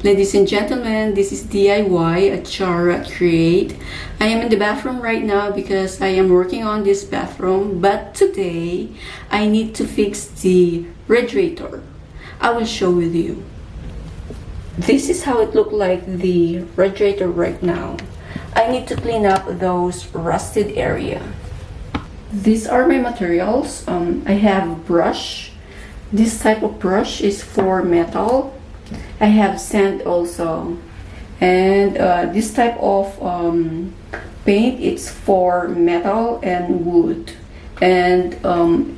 Ladies and gentlemen, this is DIY at Chara Create. I am in the bathroom right now because I am working on this bathroom, but today I need to fix the radiator. I will show with you. This is how it looks like the radiator right now. I need to clean up those rusted area. These are my materials. I have brush. This type of brush is for metal. I have sand also, and this type of paint, it's for metal and wood, and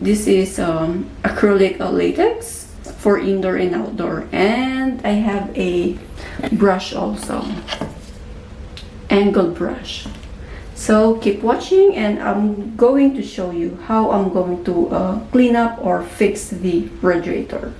this is acrylic latex for indoor and outdoor. And I have a brush also, angled brush. So keep watching and I'm going to show you how I'm going to clean up or fix the radiator.